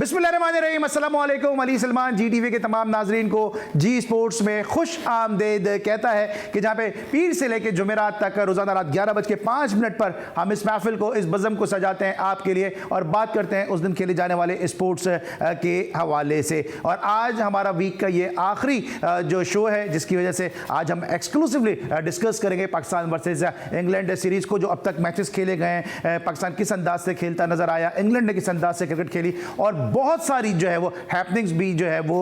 बिस्मिल्लाहिर्रहमानिर्रहीम, अस्सलाम वालेकुम। अली सलमान जी टीवी के तमाम नाजरीन को जी स्पोर्ट्स में खुश आमदेद कहता है कि जहाँ पे पीर से लेकर जुमेरात तक रोज़ाना रात 11:05 पर हम इस महफिल को, इस बज़म को सजाते हैं आपके लिए और बात करते हैं उस दिन खेले जाने वाले स्पोर्ट्स के हवाले से। और आज हमारा वीक का ये आखिरी जो शो है जिसकी वजह से आज हम एक्सक्लूसिवली डिस्कस करेंगे पाकिस्तान वर्सेस इंग्लैंड सीरीज़ को। जो अब तक मैचेस खेले गए हैं, पाकिस्तान किस अंदाज से खेलता नजर आया, इंग्लैंड ने किस अंदाज से क्रिकेट खेली और बहुत सारी जो है वो हैपनिंग्स भी जो है वो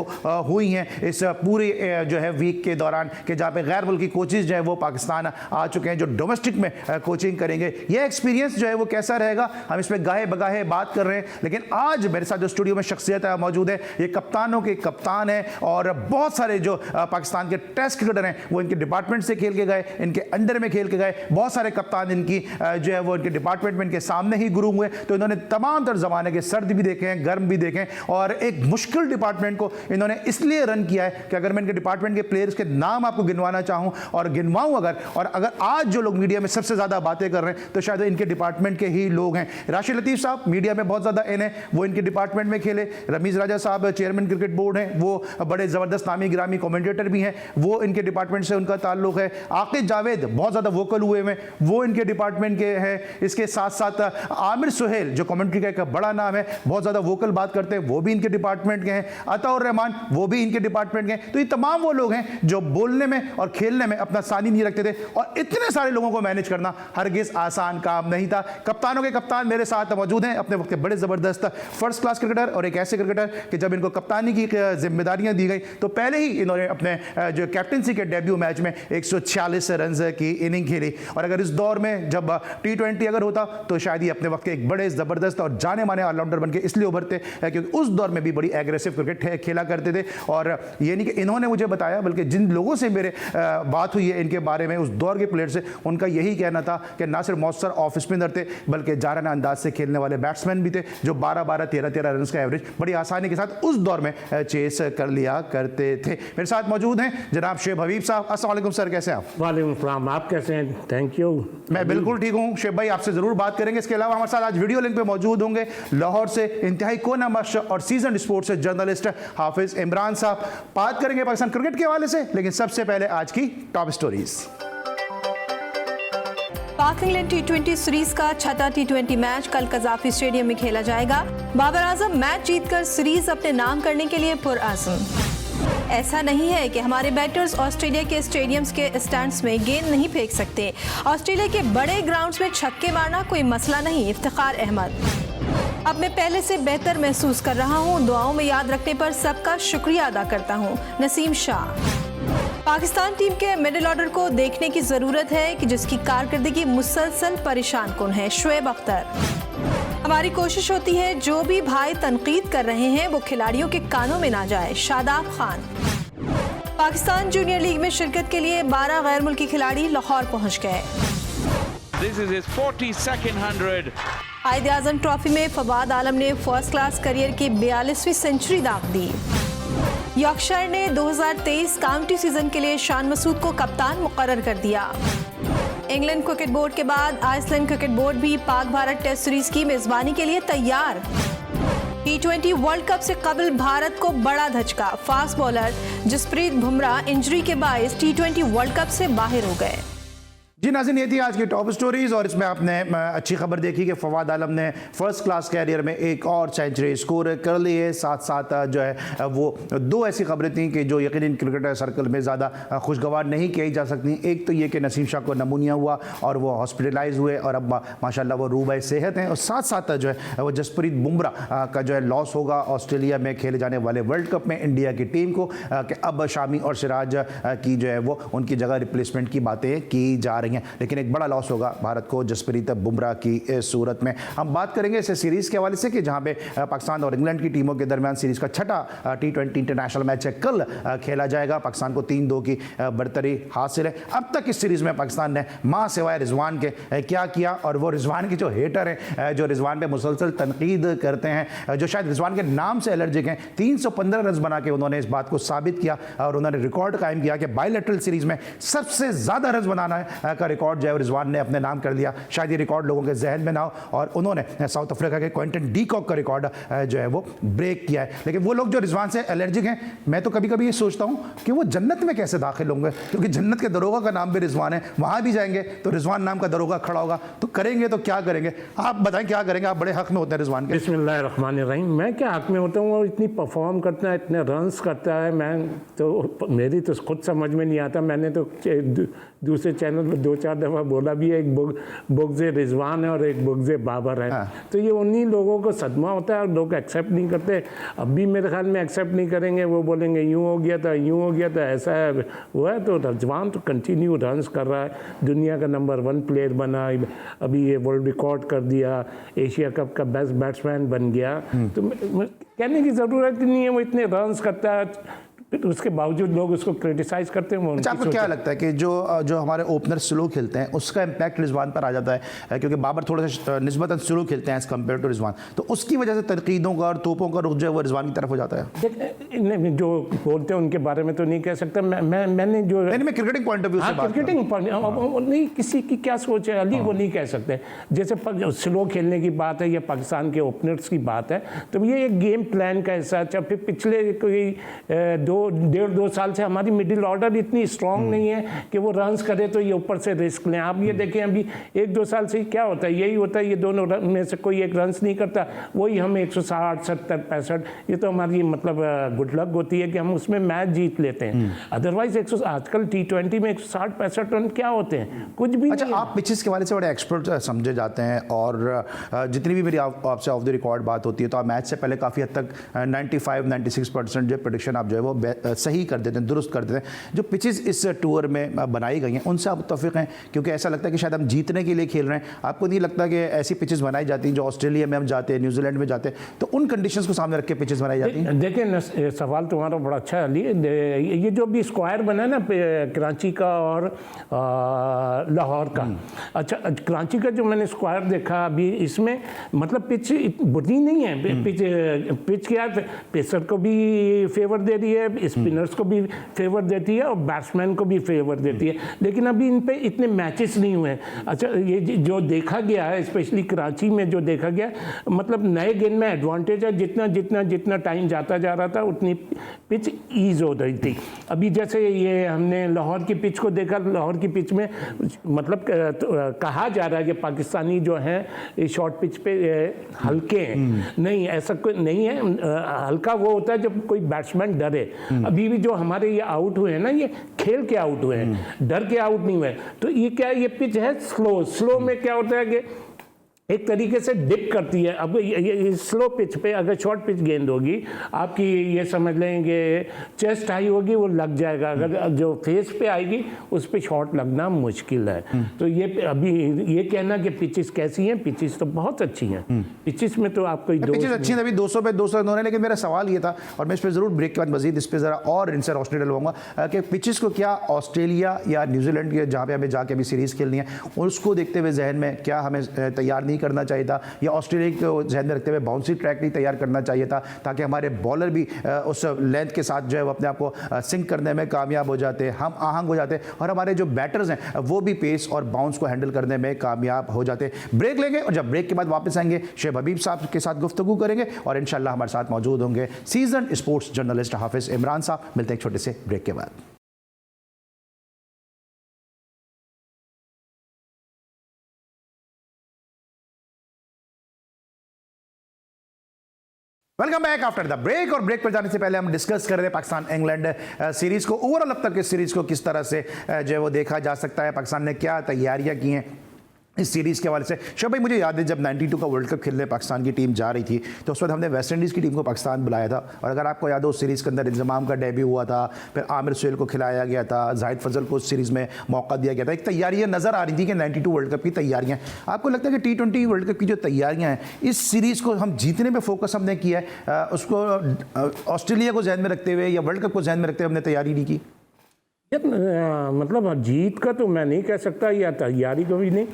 हुई हैं इस पूरे जो है वीक के दौरान कि जहाँ पे गैर मुल्की कोचेज़ जो है वो पाकिस्तान आ चुके हैं जो डोमेस्टिक में कोचिंग करेंगे। ये एक्सपीरियंस जो है वो कैसा रहेगा, हम इसमें गाहे बगाहे बात कर रहे हैं। लेकिन आज मेरे साथ जो स्टूडियो में शख्सियत मौजूद है, ये कप्तानों के कप्तान है और बहुत सारे जो पाकिस्तान के टेस्ट क्रिकेटर हैं वो इनके डिपार्टमेंट से खेल के गए, इनके अंडर में खेल के गए। बहुत सारे कप्तान इनकी जो है वो इनके डिपार्टमेंट में इनके सामने ही गुरु हुए, तो इन्होंने तमाम तर ज़माने के सर्द भी देखे हैं, गर्म भी देखें और एक मुश्किल डिपार्टमेंट को इन्होंने इसलिए रन किया है कि अगर मैं इनके डिपार्टमेंट के प्लेयर्स के नाम आपको गिनवाना चाहूं और गिनवाऊं अगर आज जो लोग मीडिया में सबसे ज़्यादा बातें कर रहे हैं तो शायद इनके डिपार्टमेंट के ही लोग हैं। राशिद लतीफ़ साहब मीडिया में बहुत ज़्यादा इन है, वो इनके डिपार्टमेंट में खेले। रमीज़ राजा साहब चेयरमैन क्रिकेट बोर्ड हैं, वो बड़े ज़बरदस्त नामी गिरामी कमेंटेटर भी हैं, वो इनके डिपार्टमेंट से उनका ताल्लुक है। आकिब जावेद बहुत ज़्यादा वोकल हुए हैं, वो इनके डिपार्टमेंट के हैं। इसके साथ साथ आमिर सुहेल जो कमेंट्री का एक बड़ा नाम है, बहुत ज़्यादा वोकल बात करते हैं, वो भी इनके डिपार्टमेंट के हैं। अताउर रहमान वो भी इनके डिपार्टमेंट के हैं। तो ये तमाम वो लोग हैं जो बोलने में और खेलने में अपना सानी नहीं रखते थे और इतने सारे लोगों को मैनेज करना हरगिज आसान काम नहीं था। कप्तानों के कप्तान मेरे साथ मौजूद हैं, अपने वक्त के बड़े ज़बरदस्त फर्स्ट क्लास क्रिकेटर और एक ऐसे क्रिकेटर कि जब इनको कप्तानी की जिम्मेदारियां दी गई तो पहले ही इन्होंने अपने जो कैप्टनसी के डेब्यू मैच में 146 रन की इनिंग खेली। और अगर इस दौर में जब T20 अगर होता तो शायद ही अपने वक्त के एक बड़े ज़बरदस्त और जाने माने ऑलराउंडर बन के इसलिए उभरते क्योंकि उस दौर में भी बड़ी एग्रेसिव क्रिकेट खेला करते थे। और ये नहीं कि इन्होंने मुझे बताया, बल्कि जिन लोगों से मेरे बात हुई है इनके बारे में उस दौर के प्लेयर से, उनका यही कहना था कि ना सिर्फ मौसर ऑफ स्पिनर थे बल्कि जाराना अंदाज से खेलने वाले बैट्समैन भी थे जो 12-12, 13-13 रन का एवरेज बड़ी आसानी के साथ उस दौर में चेस कर लिया करते थे। मेरे साथ मौजूद हैं जनाब शेब हबीब साहब। अस्सलाम वालेकुम सर, कैसे हैं आप? वालेकुम सलाम, आप कैसे हैं? Thank you. मैं बिल्कुल ठीक हूँ शेब भाई, आपसे ज़रूर बात करेंगे। इसके अलावा हमारे साथ आज वीडियो लिंक पे मौजूद होंगे लाहौर से इंतहाई कोनामश और season sports journalist Hafiz Imran साहब। बात करेंगे पाकिस्तान क्रिकेट के हवाले से, लेकिन सबसे पहले आज की टॉप स्टोरीज। पाक इंग्लैंड T20 सीरीज का छठा T20 मैच कल कजाफी स्टेडियम में खेला जाएगा। बाबर आजम मैच जीतकर सीरीज अपने नाम करने के लिए पुरअज़्म। ऐसा नहीं है कि हमारे बैटर्स ऑस्ट्रेलिया के स्टेडियम्स के स्टैंड्स में गेंद नहीं फेंक सकते। ऑस्ट्रेलिया के बड़े ग्राउंड्स में छक्के मारना कोई मसला नहीं। इफ्तिखार अहमद, अब मैं पहले से बेहतर महसूस कर रहा हूँ, दुआओं में याद रखने पर सबका शुक्रिया अदा करता हूँ। नसीम शाह, पाकिस्तान टीम के मिडिल ऑर्डर को देखने की जरूरत है कि जिसकी कारकर्दगी मुसलसल परेशान कुन है। शुएब अख्तर, हमारी कोशिश होती है जो भी भाई तनकीद कर रहे हैं वो खिलाड़ियों के कानों में ना जाए। शादाब खान, पाकिस्तान जूनियर लीग में शिरकत के लिए 12 गैर मुल्की खिलाड़ी लाहौर पहुंच गए। कायद आजम ट्रॉफी में फवाद आलम ने फर्स्ट क्लास करियर की 42वीं सेंचुरी दाग दी। यॉर्कशायर ने 2023 काउंटी सीजन के लिए शान मसूद को कप्तान मुकर्रर कर दिया। इंग्लैंड क्रिकेट बोर्ड के बाद आइसलैंड क्रिकेट बोर्ड भी पाक भारत टेस्ट सीरीज की मेजबानी के लिए तैयार। T20 वर्ल्ड कप से कबल भारत को बड़ा धचका, fast bowler Jasprit Bumrah injury के बायस T20 वर्ल्ड कप से बाहर हो गए। जी नाज़रीन, ये थी आज की टॉप स्टोरीज़ और इसमें आपने अच्छी खबर देखी कि फवाद आलम ने फर्स्ट क्लास कैरियर में एक और सेंचुरी स्कोर कर ली है। साथ साथ जो है वो दो ऐसी खबरें थी कि जो यकीनन क्रिकेटर सर्कल में ज़्यादा खुशगवार नहीं कही जा सकती। एक तो ये कि नसीम शाह को नमूनिया हुआ और वो हॉस्पिटलाइज हुए और अब माशाल्लाह वो रूबाए सेहत हैं। और साथ साथ जो है वो जसप्रीत बुमराह का जो है लॉस होगा ऑस्ट्रेलिया में खेले जाने वाले वर्ल्ड कप में इंडिया की टीम को, कि अब शामी और सिराज की जो है वो उनकी जगह रिप्लेसमेंट की बातें की जा रही। लेकिन एक बड़ा लॉस होगा भारत को जसप्रीत बुमराह की सूरत में। हम बात करेंगे इस सीरीज़ के हवाले से कि जहां पे पाकिस्तान और इंग्लैंड की टीमों के दरमियान सीरीज़ का छठा T20 इंटरनेशनल मैच है, कल खेला जाएगा। पाकिस्तान को 3-2 की बढ़तरी हासिल है। अब तक इस सीरीज़ में पाकिस्तान ने मां सिवाय रिजवान के क्या किया, और वो रिजवान के जो हेटर हैं, जो रिजवान पे मुसलसल तनकीद करते हैं, जो शायद रिजवान के नाम से एलर्जिक हैं, 315 रन बना के उन्होंने इस बात को साबित किया और उन्होंने रिकॉर्ड कायम किया कि बायलैटरल सीरीज़ में सबसे ज़्यादा रन बनाना है का रिकॉर्ड जो है रिजवान ने अपने नाम कर दिया। शायद ये रिकॉर्ड लोगों के जहन में ना हो और उन्होंने साउथ अफ्रीका के क्विंटन डी कॉक का रिकॉर्ड जो है वो ब्रेक किया है। लेकिन वो लोग जो रिजवान से एलर्जिक हैं, मैं तो कभी कभी ये सोचता हूँ कि वो जन्नत में कैसे दाखिल होंगे, क्योंकि जन्नत के दरोगा का नाम भी रिजवान है। वहाँ भी जाएंगे तो रिजवान नाम का दरोगा खड़ा होगा, तो करेंगे तो क्या करेंगे? आप बताएं क्या करेंगे? आप बड़े हक में होते हैं रिजवान के। बिस्मिल्लाहिर्रहमानिर्रहीम। मैं क्या हक में होता हूँ? वो इतनी परफॉर्म करता है, इतने रन्स करता है, मैं तो मेरी तो खुद समझ में नहीं आता। मैंने तो दूसरे चैनल में 2-4 दफ़ा बोला भी है, एक बुग़्ज़े रिजवान है और एक बुग़्ज़े बाबर है। हाँ। तो ये उन्हीं लोगों को सदमा होता है और लोग एक्सेप्ट नहीं करते। अब भी मेरे ख्याल में एक्सेप्ट नहीं करेंगे, वो बोलेंगे यूँ हो गया था, यूँ हो गया था, ऐसा है वो है। तो रिजवान तो कंटिन्यू रन्स कर रहा है, दुनिया का नंबर 1 प्लेयर बना, अभी ये वर्ल्ड रिकॉर्ड कर दिया, एशिया कप का बेस्ट बैट्समैन बन गया। तो कहने की ज़रूरत ही नहीं है, वो इतने रन्स करता है, उसके बावजूद लोग उसको क्रिटिसाइज करते हैं। अच्छा, आपको क्या लगता है कि जो हमारे ओपनर स्लो खेलते हैं उसका इम्पैक्ट रिजवान पर आ जाता है? क्योंकि बाबर थोड़ा सा निस्बतन स्लो खेलते हैं एज कम्पेयर टू रिजवान, तो उसकी वजह से तनकीदों का और तोपों का रुख जो है वो रिजवान की तरफ हो जाता है। जो बोलते हैं उनके बारे में तो नहीं कह सकता। मैंने जो मैं क्रिकेटिंग पॉइंट ऑफ व्यू से बात क्रिकेटिंग पॉइंट नहीं, किसी की क्या सोच है अली, वो नहीं कह सकते। जैसे स्लो खेलने की बात है या पाकिस्तान के ओपनर्स की बात है, तो ये एक गेम प्लान का हिस्सा है। फिर पिछले कोई 1.5-2 साल से हमारी मिडिल ऑर्डर इतनी स्ट्रांग नहीं है कि वो रन्स करे तो ये ऊपर से रिस्क लें। आप ये देखें अभी 1-2 साल से क्या होता है, यही होता है, ये दोनों में से कोई एक रन्स नहीं करता, वही हम 160, 70, 65, ये तो हमारी मतलब गुड लक होती है कि हम उसमें मैच जीत लेते हैं। अदरवाइज आजकल T20 में 160-65 रन क्या होते हैं, कुछ भी अच्छा, नहीं। आप पिचेस के वाले से बड़े एक्सपर्ट समझे जाते हैं और जितनी भी मेरी आपसे ऑफ द रिकॉर्ड बात होती है तो आप मैच से पहले काफ़ी हद तक 95-96% जो प्रेडिक्शन आप जो है वो सही कर देते हैं, दुरुस्त कर देते हैं। जो पिचेस इस टूर में बनाई गई हैं उनसे आप मुत्तफिक हैं? क्योंकि ऐसा लगता है कि शायद हम जीतने के लिए खेल रहे हैं। आपको नहीं लगता कि ऐसी पिचेस बनाई जाती हैं जो ऑस्ट्रेलिया में हम जाते हैं, न्यूजीलैंड में जाते हैं, तो उन कंडीशंस को सामने रख के पिचेस बनाई जाती हैं? देखिए, सवाल तुम्हारा बड़ा अच्छा है अली। ये जो भी स्क्वायर बना ना कराची का और लाहौर का, अच्छा कराची का जो मैंने स्क्वायर देखा अभी, इसमें मतलब पिच बुरी नहीं है। पिच क्या है, पेसर को भी फेवर दे रही है, स्पिनर्स को भी फेवर देती है और बैट्समैन को भी फेवर देती है। लेकिन अभी इन पे इतने मैचेस नहीं हुए हैं। अच्छा, ये जो देखा गया है स्पेशली कराची में जो देखा गया, मतलब नए गेंद में एडवांटेज है, जितना टाइम जाता जा रहा था उतनी पिच ईज हो रही थी। अभी जैसे ये हमने लाहौर की पिच को देखा, लाहौर की पिच में मतलब कहा जा रहा है कि पाकिस्तानी जो हैं शॉर्ट पिच पे हल्के हैं। नहीं, ऐसा कोई नहीं है। हल्का वो होता है जब कोई बैट्समैन डरे। अभी भी जो हमारे ये आउट हुए हैं ना, ये खेल के आउट हुए हैं, डर के आउट नहीं हुए। तो ये क्या है, ये पिच है स्लो में क्या होता है कि एक तरीके से डिप करती है। अब ये स्लो पिच पे अगर शॉर्ट पिच गेंद होगी आपकी, ये समझ लेंगे चेस्ट हाई होगी, वो लग जाएगा। अगर जो फेस पे आएगी उस पे शॉट लगना मुश्किल है। तो ये अभी ये कहना कि पिचेस कैसी हैं, पिचेस तो बहुत अच्छी हैं। पिचेस में तो आपको पिचेस अच्छी हैं, अभी 200 पे 200 रन हो रहे हैं। लेकिन मेरा सवाल ये था, और मैं इस पर ज़रूर ब्रेक के बाद मजीद इस पर ज़रा और इनसे रोशनी डलवाऊंगा कि पिचेस को क्या ऑस्ट्रेलिया या न्यूजीलैंड के जहाँ पे हमें जाके अभी सीरीज़ खेलनी है, उसको देखते हुए जहन में क्या हमें तैयार करना चाहिए था, या ऑस्ट्रेलिया को ध्यान में रखते हुए बाउंसी ट्रैक नहीं तैयार करना चाहिए था, ताकि हमारे बॉलर भी उस लेंथ के साथ जो है वो अपने आप को सिंक करने में कामयाब हो जाते, हम आहंग हो जाते, और हमारे जो बैटर्स हैं वो भी पेस और बाउंस को हैंडल करने में कामयाब हो जाते। ब्रेक लेंगे और जब ब्रेक के बाद वापस आएंगे शेब हबीब साहब के साथ गुफ्तगू करेंगे और इंशाल्लाह हमारे साथ मौजूद होंगे season sports journalist Hafiz Imran साहब। मिलते हैं एक छोटे से ब्रेक के बाद। Welcome back after the break. और ब्रेक पर जाने से पहले हम डिस्कस कर रहे हैं पाकिस्तान इंग्लैंड सीरीज को। ओवरऑल अब तक इस सीरीज को किस तरह से जो है वो देखा जा सकता है, पाकिस्तान ने क्या तैयारियां की हैं इस सीरीज़ के हवाले से। शोभ भाई, मुझे याद है जब 92 का वर्ल्ड कप खेलने पाकिस्तान की टीम जा रही थी तो उस वक्त हमने वेस्ट इंडीज़ की टीम को पाकिस्तान बुलाया था, और अगर आपको याद हो उस सीरीज़ के अंदर इंजमाम का डेब्यू हुआ था, फिर आमिर सुहेल को खिलाया गया था, जाहिद फजल को उस सीरीज़ में मौका दिया गया था। एक तैयारियाँ नज़र आ रही थी कि 92 वर्ल्ड कप की तैयारियाँ। आपको लगता है कि T20 वर्ल्ड कप की जो तैयारियाँ हैं, इस सीरीज़ को हम जीतने पर फोकस हमने किया है, उसको ऑस्ट्रेलिया को ध्यान में रखते हुए या वर्ल्ड कप को ध्यान में रखते हुए हमने तैयारी नहीं की? मतलब जीत का तो मैं नहीं कह सकता, या तैयारी का भी नहीं।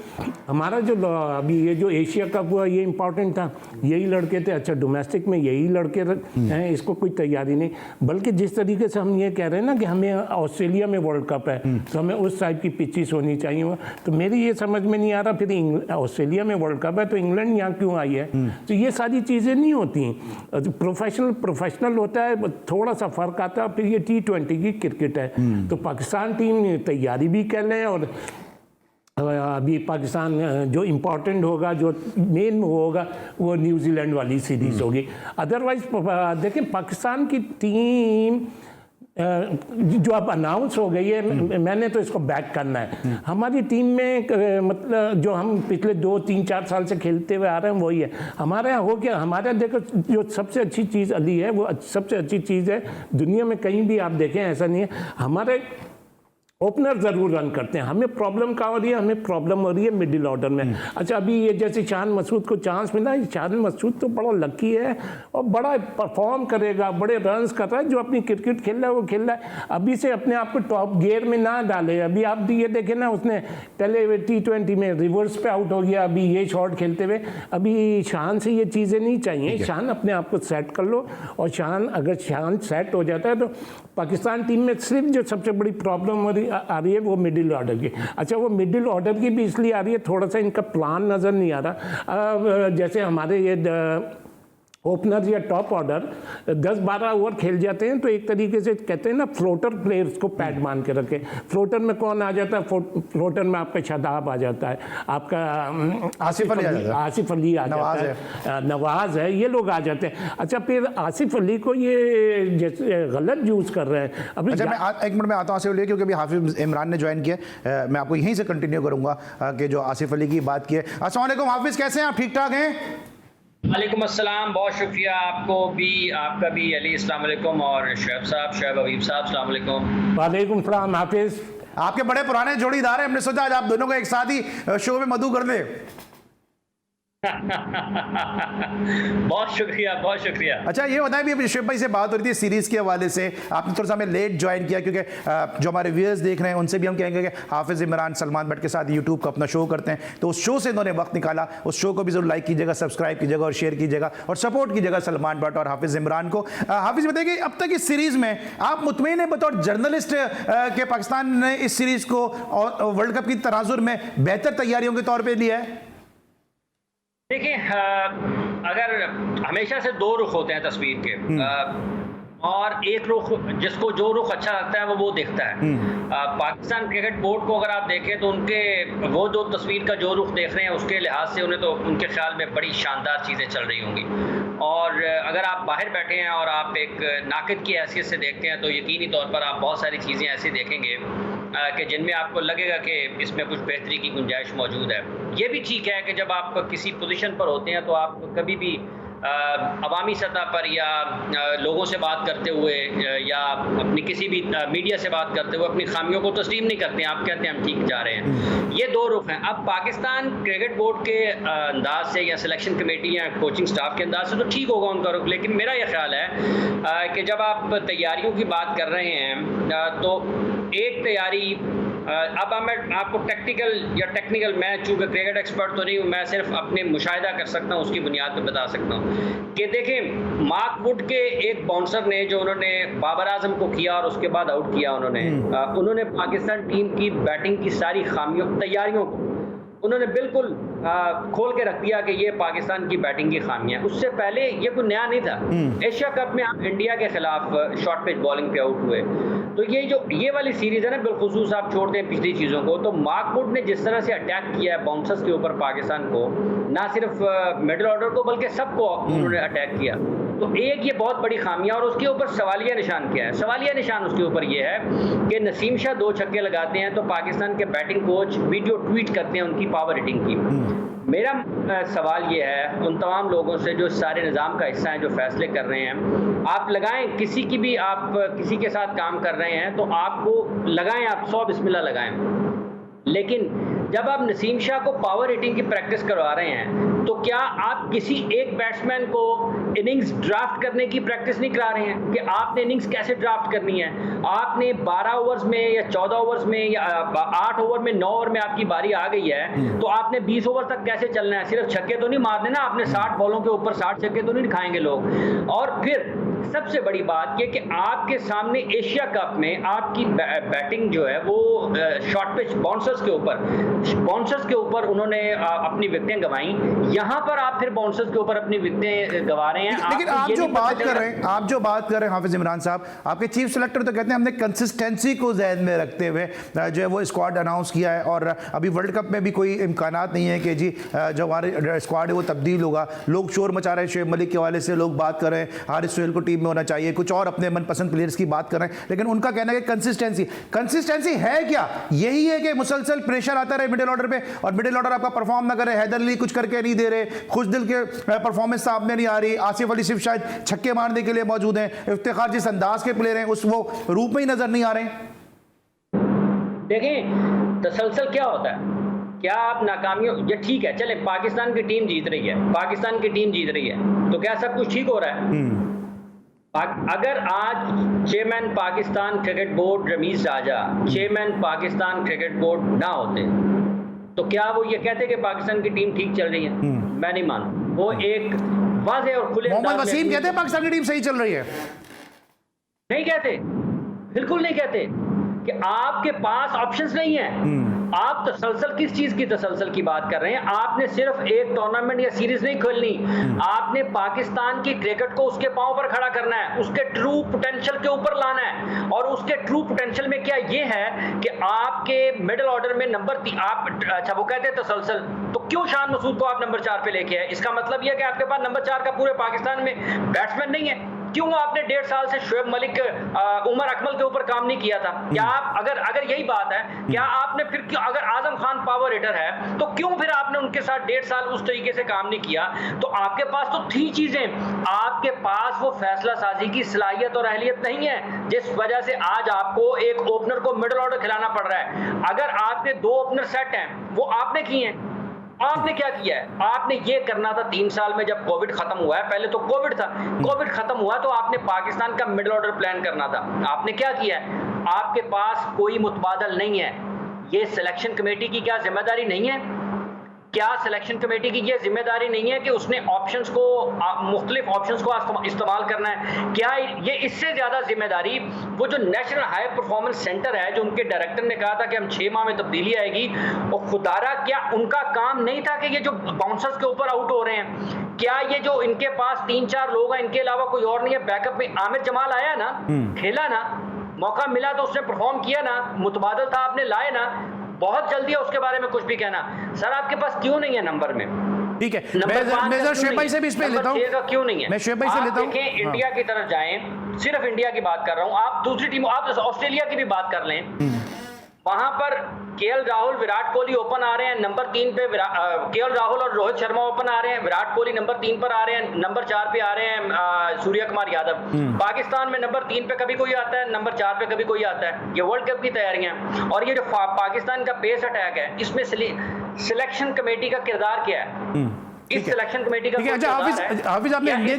हमारा जो अभी ये जो एशिया कप हुआ ये इम्पोर्टेंट था, यही लड़के थे। अच्छा, डोमेस्टिक में यही लड़के हैं, इसको कोई तैयारी नहीं। बल्कि जिस तरीके से हम ये कह रहे हैं ना कि हमें ऑस्ट्रेलिया में वर्ल्ड कप है तो हमें उस टाइप की पिचेस होनी चाहिए, तो मेरी ये समझ में नहीं आ रहा फिर ऑस्ट्रेलिया में वर्ल्ड कप है तो इंग्लैंड यहाँ क्यों आई है। तो ये सारी चीज़ें नहीं होती। प्रोफेशनल होता है, थोड़ा सा फर्क आता है। फिर ये T20 की क्रिकेट है, तो पाकिस्तान टीम तैयारी भी कर ले, और अभी पाकिस्तान जो इम्पोर्टेंट होगा, जो मेन होगा, वो न्यूजीलैंड वाली सीरीज़ होगी। अदरवाइज देखें पाकिस्तान की टीम जो अब अनाउंस हो गई है, मैंने तो इसको बैक करना है। हमारी टीम में मतलब जो हम पिछले 2, 3, 4 साल से खेलते हुए आ रहे हैं वही है। हमारे यहाँ हो क्या, हमारे देखो जो सबसे अच्छी चीज़ अली है, वो सबसे अच्छी चीज़ है दुनिया में कहीं भी आप देखें ऐसा नहीं है, हमारे ओपनर ज़रूर रन करते हैं। हमें प्रॉब्लम क्या हो रही है, हमें प्रॉब्लम हो रही है मिडिल ऑर्डर में। अच्छा, अभी ये जैसे शान मसूद को चांस मिला, शान मसूद तो बड़ा लकी है और बड़ा परफॉर्म करेगा, बड़े रन्स कर रहा है, जो अपनी क्रिकेट खेल रहा है वो खेल रहा है। अभी से अपने आप को टॉप गियर में ना डाले। अभी आप ये देखें ना, उसने पहले T20 में रिवर्स पे आउट हो गया, अभी ये शॉट खेलते हुए। अभी शान से ये चीज़ें नहीं चाहिए। शान अपने आप को सेट कर लो, और अगर शान सेट हो जाता है तो पाकिस्तान टीम में सिर्फ जो सबसे बड़ी प्रॉब्लम आ रही है वो मिडिल ऑर्डर की। अच्छा, वो मिडिल ऑर्डर की भी इसलिए आ रही है, थोड़ा सा इनका प्लान नज़र नहीं आ रहा। जैसे हमारे ये ओपनर या टॉप ऑर्डर 10-12 ओवर खेल जाते हैं, तो एक तरीके से कहते हैं ना फ्लोटर प्लेयर्स को पैड मान के रखे। फ्लोटर में कौन आ जाता है, फ्लोटर में आपका शादाब आ जाता है, आपका आसिफ अली आ जाता है, नवाज है, ये लोग आ जाते हैं। अच्छा, फिर आसिफ अली को ये जैसे गलत यूज़ कर रहे हैं। अभी अच्छा, मैं 1 मिनट में आता हूँ आसिफ अली, क्योंकि अभी हाफिज इमरान ने ज्वाइन किया। मैं आपको यहीं से कंटिन्यू करूँगा कि जो आसिफ अली की बात की है। अस्सलाम वालेकुम हाफिज, कैसे हैं आप, ठीक ठाक हैं? वालेकुम अस्सलाम, बहुत शुक्रिया आपको भी, आपका भी अली, अस्सलाम वालेकुम, और शुएब साहब, शुएब हबीब साहब, अस्सलाम वालेकुम। वालेकुम सलाम हाफिज। आपके बड़े पुराने जोड़ीदार हैं, हमने सोचा आज आप दोनों को एक साथ ही शो में मधु कर दे। बहुत शुक्रिया, बहुत शुक्रिया। अच्छा, ये बताएं, भी शुएब भाई से बात हो रही थी सीरीज़ के हवाले से, आपने थोड़ा सा हमें लेट ज्वाइन किया, क्योंकि जो हमारे व्यूअर्स देख रहे हैं उनसे भी हम कहेंगे कि हाफिज़ इमरान सलमान भट्ट के साथ यूट्यूब का अपना शो करते हैं, तो उस शो से इन्होंने वक्त निकाला। उस शो को भी जरूर लाइक कीजिएगा, सब्सक्राइब कीजिएगा और शेयर कीजिएगा और सपोर्ट कीजिएगा सलमान भट्ट और हाफिज़ इमरान को। हाफिज़ बताइए, अब तक इस सीरीज़ में आप मुतमईन हैं बतौर जर्नलिस्ट के पाकिस्तान ने इस सीरीज़ को और वर्ल्ड कप की तनाजुर में बेहतर तैयारियों के तौर पर लिया है? देखिए, अगर हमेशा से 2 रुख होते हैं तस्वीर के, और एक रुख जिसको जो रुख अच्छा लगता है वो देखता है। पाकिस्तान क्रिकेट बोर्ड को अगर आप देखें तो उनके वो जो तस्वीर का जो रुख देख रहे हैं उसके लिहाज से उन्हें तो उनके ख्याल में बड़ी शानदार चीज़ें चल रही होंगी। और अगर आप बाहर बैठे हैं और आप एक नाकिद की हैसियत से देखते हैं तो यकीनी तौर पर आप बहुत सारी चीज़ें ऐसी देखेंगे कि जिनमें आपको लगेगा कि इसमें कुछ बेहतरी की गुंजाइश मौजूद है। ये भी ठीक है कि जब आप किसी पोजीशन पर होते हैं तो आप कभी भी अवामी सतह पर या लोगों से बात करते हुए या अपनी किसी भी मीडिया से बात करते हुए अपनी खामियों को तस्लीम नहीं करते हैं। आप कहते हैं हम ठीक जा रहे हैं। ये 2 रुख हैं। अब पाकिस्तान क्रिकेट बोर्ड के अंदाज से या सिलेक्शन कमेटी या कोचिंग स्टाफ के अंदाज से तो ठीक होगा उनका रुख, लेकिन मेरा ये ख्याल है कि जब आप तैयारियों की बात कर रहे हैं तो एक तैयारी, अब मैं आपको टेक्निकल मैं चूँकि क्रिकेट एक्सपर्ट तो नहीं हूँ, मैं सिर्फ अपने मुशाहिदा कर सकता हूँ, उसकी बुनियाद पर बता सकता हूँ कि देखें, मार्क वुड के एक बाउंसर ने जो उन्होंने बाबर आजम को किया और उसके बाद आउट किया उन्होंने पाकिस्तान टीम की बैटिंग की सारी तैयारियों को उन्होंने बिल्कुल खोल के रख दिया कि ये पाकिस्तान की बैटिंग की खामियां। उससे पहले ये कोई नया नहीं था। एशिया कप में आप इंडिया के खिलाफ शॉर्ट पिच बॉलिंग पे आउट हुए, तो ये वाली सीरीज है ना, बिलखुसूस आप छोड़ते हैं पिछली चीज़ों को, तो मार्क वुड ने जिस तरह से अटैक किया है बाउंसर्स के ऊपर पाकिस्तान को, ना सिर्फ मिडिल ऑर्डर को बल्कि सबको उन्होंने अटैक किया, तो एक ये बहुत बड़ी खामियां। और उसके ऊपर सवालिया निशान क्या है? सवालिया निशान उसके ऊपर ये है कि नसीम शाह 2 छक्के लगाते हैं तो पाकिस्तान के बैटिंग कोच वीडियो ट्वीट करते हैं उनकी पावर हिटिंग की। मेरा सवाल ये है उन तमाम लोगों से जो सारे निज़ाम का हिस्सा हैं, जो फैसले कर रहे हैं, आप लगाएं किसी की भी, आप किसी के साथ काम कर रहे हैं तो आपको लगाएं, आप 100 बिस्मिल्लाह लगाएं, लेकिन जब आप नसीम शाह को पावर हिटिंग की प्रैक्टिस करवा रहे हैं तो क्या आप किसी एक बैट्समैन को इनिंग्स ड्राफ्ट करने की प्रैक्टिस नहीं करा रहे हैं कि आपने इनिंग्स कैसे ड्राफ्ट करनी है? आपने 12 ओवर्स में या 14 ओवर्स में या 8 ओवर में 9 ओवर में आपकी बारी आ गई है तो आपने 20 ओवर तक कैसे चलना है? सिर्फ छक्के तो नहीं मारने ना, आपने 60 बॉलों के ऊपर 60 छक्के तो नहीं खाएंगे लोग। और फिर सबसे बड़ी बात यह कि आपके सामने एशिया कप में आपकी बैटिंग जो है वो शॉर्ट पिच बाउंसर्स के ऊपर उन्होंने अपनी विकेटें गंवाई। यहां पर आप फिर बाउंसर्स के ऊपर अपनी विकेटें गंवा रहे हैं। लेकिन आप जो बात कर रहे हैं हाफिज इमरान साहब, आपके चीफ सेलेक्टर तो कहते हैं हमने कंसिस्टेंसी को ज़हन में रखते हुए जो है वो स्क्वाड अनाउंस किया है और अभी वर्ल्ड कप में भी कोई इम्कानात नहीं है कि जी जो हमारे स्क्वाड है वो तब्दील होगा। लोग शोर मचा रहे हैं, शुएब मलिक के हवाले से लोग बात कर रहे हैं हारिस सोहेल को टीम में होना चाहिए, कुछ और अपने मनपसंद प्लेयर्स की बात कर रहे हैं, लेकिन उनका कहना है कि कंसिस्टेंसी है क्या? यही है कि मुसलसल प्रेशर आता रहे मिडिल ऑर्डर पे और मिडिल ऑर्डर आपका परफॉर्म ना करे, हैदर अली कुछ करके नहीं दे रहे, खुशदिल के परफॉर्मेंस सामने नहीं आ रही, आसिफ अली सिर्फ शायद छक्के मारने के लिए मौजूद हैं, इफ्तिखार जिस अंदाज के प्लेयर हैं उस वो रूप में ही नजर नहीं आ रहे हैं। देखें तसलसल क्या होता है, क्या आप नाकामियों, ये ठीक है चले पाकिस्तान की टीम जीत रही है तो क्या सब कुछ ठीक हो रहा है? अगर आज chairman Pakistan cricket board Ramiz Raja chairman Pakistan cricket board ना होते तो क्या वो ये कहते कि पाकिस्तान की टीम ठीक चल रही है? मैं नहीं मानता। वो एक वाज़ेह और खुले मोहम्मद वसीम कहते हैं पाकिस्तान की टीम सही चल रही है। नहीं कहते, बिल्कुल नहीं कहते कि आपके पास ऑप्शंस नहीं है। आप तसलसल किस चीज की तसलसल की बात कर रहे हैं? आपने सिर्फ एक टूर्नामेंट या सीरीज नहीं खेलनी, आपने पाकिस्तान की क्रिकेट को उसके पांव पर खड़ा करना है, उसके ट्रू पोटेंशियल के ऊपर लाना है। और उसके ट्रू पोटेंशियल में क्या ये है कि आपके मिडिल ऑर्डर में नंबर 3 आप, अच्छा वो कहते हैं तसलसल, तो क्यों शान मसूद को आप नंबर 4 पे लेके आए? इसका मतलब यह कि आपके पास नंबर 4 का पूरे पाकिस्तान में बैट्समैन नहीं है। क्यों आपने 1.5 साल से शुएब मलिक, उमर अकमल के ऊपर काम नहीं किया था? क्या आप अगर यही बात है, क्या आपने फिर क्यों, अगर आजम खान पावर हिटर है तो क्यों फिर आपने उनके साथ 1.5 साल उस तरीके से काम नहीं किया? तो आपके पास तो थी चीजें, आपके पास वो फैसला साजी की सलाहियत और अहलियत नहीं है, जिस वजह से आज आपको एक ओपनर को मिडिल ऑर्डर खिलाना पड़ रहा है। अगर आपके 2 ओपनर सेट हैं वो आपने किए हैं। आपने क्या किया है? आपने ये करना था 3 साल में जब कोविड खत्म हुआ है, पहले तो कोविड था, कोविड खत्म हुआ तो आपने पाकिस्तान का मिडिल ऑर्डर प्लान करना था। आपने क्या किया है? आपके पास कोई मुतबादल नहीं है। ये सिलेक्शन कमेटी की क्या जिम्मेदारी नहीं है? क्या सिलेक्शन कमेटी की ये जिम्मेदारी नहीं है कि उसने ऑप्शंस को, मुख्तलिफ ऑप्शंस को इस्तेमाल करना है? क्या ये इससे ज्यादा जिम्मेदारी वो जो नेशनल हाई परफॉर्मेंस सेंटर है, जो उनके डायरेक्टर ने कहा था कि हम 6 माह में तब्दीली आएगी, और खुदारा क्या उनका काम नहीं था कि ये जो बाउंसर्स के ऊपर आउट हो रहे हैं, क्या ये जो इनके पास 3-4 लोग हैं, इनके अलावा कोई और नहीं है? बैकअप में आमिर जमाल आया ना, खेला ना, मौका मिला तो उसने परफॉर्म किया ना, मुतबादल था आपने लाए ना। बहुत जल्दी है उसके बारे में कुछ भी कहना। सर आपके पास क्यों नहीं है नंबर में? ठीक है, मैं शुएब भाई से भी इस पे लेता हूं। क्यों नहीं है? मैं शुएब भाई से लेता हूं। देखें इंडिया की तरफ जाएं, सिर्फ इंडिया की बात कर रहा हूं, आप दूसरी टीम, आप ऑस्ट्रेलिया की भी बात कर लें, वहां पर केएल राहुल, विराट कोहली ओपन आ रहे हैं, नंबर 3 पे केएल राहुल और रोहित शर्मा ओपन आ रहे हैं, विराट कोहली नंबर 3 पर आ रहे हैं, नंबर 4 पे आ रहे हैं सूर्य कुमार यादव। पाकिस्तान में नंबर 3 पे कभी कोई आता है, नंबर 4 पे कभी कोई आता है। ये वर्ल्ड कप की तैयारियां, और ये जो पाकिस्तान का पेस अटैक है, इसमें सिलेक्शन कमेटी का किरदार क्या है? इस सिलेक्शन कमेटी का, अच्छा हाफिज आपने इंडिया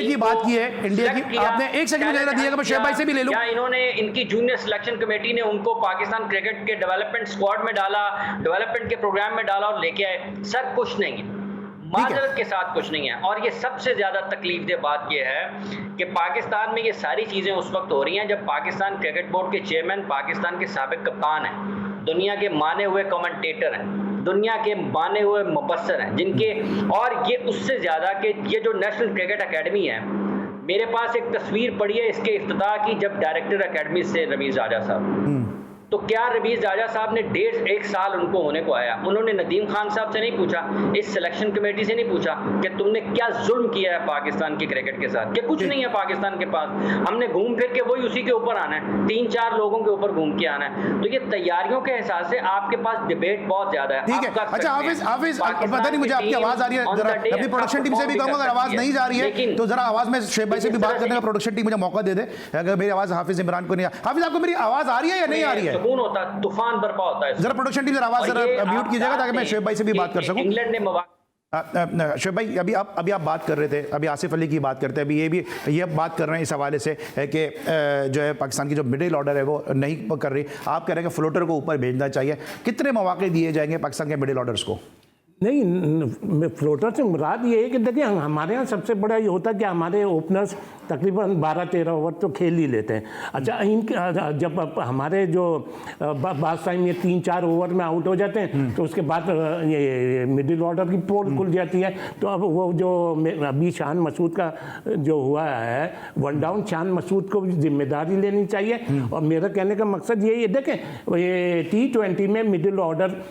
की बात की है, इंडिया की आपने एक सेकंड में दिया, मैं शुएब भाई से भी ले लूं। क्या इन्होंने, इनकी जूनियर सिलेक्शन कमेटी ने उनको पाकिस्तान क्रिकेट के डेवलपमेंट स्क्वाड में डाला, डेवलपमेंट के प्रोग्राम में डाला और लेके आए? सर कुछ नहीं है, माजरत के साथ कुछ नहीं है। और ये सबसे ज्यादा तकलीफदेह बात ये है कि पाकिस्तान में ये सारी चीजें उस वक्त हो रही हैं जब पाकिस्तान क्रिकेट बोर्ड के चेयरमैन पाकिस्तान के साबिक कप्तान हैं, दुनिया के माने हुए कमेंटेटर हैं, दुनिया के माने हुए मुबस्सिर हैं, जिनके, और ये उससे ज्यादा कि ये जो नेशनल क्रिकेट एकेडमी है, मेरे पास एक तस्वीर पड़ी है इसके इफ्तिताह की, जब डायरेक्टर एकेडमी से रमीज राजा साहब, तो क्या रमीज राजा साहब ने 1.5 साल उनको होने को आया, उन्होंने नदीम खान साहब से नहीं पूछा, इस सिलेक्शन कमेटी से नहीं पूछा कि तुमने क्या जुल्म किया है पाकिस्तान के क्रिकेट के साथ, कि कुछ नहीं है पाकिस्तान के पास, हमने घूम फिर के वही उसी के ऊपर आना है, 3-4 लोगों के ऊपर घूम के आना है। तो ये तैयारियों के हिसाब से आपके पास डिबेट बहुत ज्यादा है। ठीक है, अच्छा हाफिज पता नहीं मुझे आपकी आवाज आ रही है, अपनी प्रोडक्शन टीम से भी कहूंगा अगर आवाज नहीं जा रही है तो जरा आवाज में शुएब भाई से भी बात करने का प्रोडक्शन टीम मुझे मौका दे दे, अगर मेरी आवाज हाफिज इमरान को नहीं। हाफिज आपको मेरी आवाज आ रही है या नहीं आ रही है? सुकून होता, तूफान बर्पा होता है। जरा प्रोडक्शन टीम जरा आवाज जरा म्यूट कीजिएगा ताकि मैं शोएब भाई से भी बात कर सकूं। इंग्लैंड ने शोएब भाई अभी आप बात कर रहे थे, अभी आसिफ अली की बात करते हैं, अभी ये बात कर रहे हैं इस हवाले से कि जो है पाकिस्तान की जो मिडिल ऑर्डर है वो नहीं कर रही, आप कह रहे हैं कि फ्लोटर को ऊपर भेजना चाहिए, कितने मौके दिए जाएंगे पाकिस्तान के मिडिल ऑर्डर्स को? नहीं, फ्लोटर से मुराद ये है कि देखिए बारे यहाँ सबसे बड़ा ये होता है कि हमारे ओपनर्स तकरीबन 12-13 ओवर तो खेल ही लेते हैं। अच्छा, जब हमारे जो बास टाइम ये 3-4 ओवर में आउट हो जाते हैं तो उसके बाद ये मिडिल ऑर्डर की पोल खुल जाती है। तो अब वो जो अभी शान मसूद का जो हुआ है वन डाउन, शान मसूद को जिम्मेदारी लेनी चाहिए। और मेरा कहने का मकसद यही है, देखें ये T20 में मिडिल ऑर्डर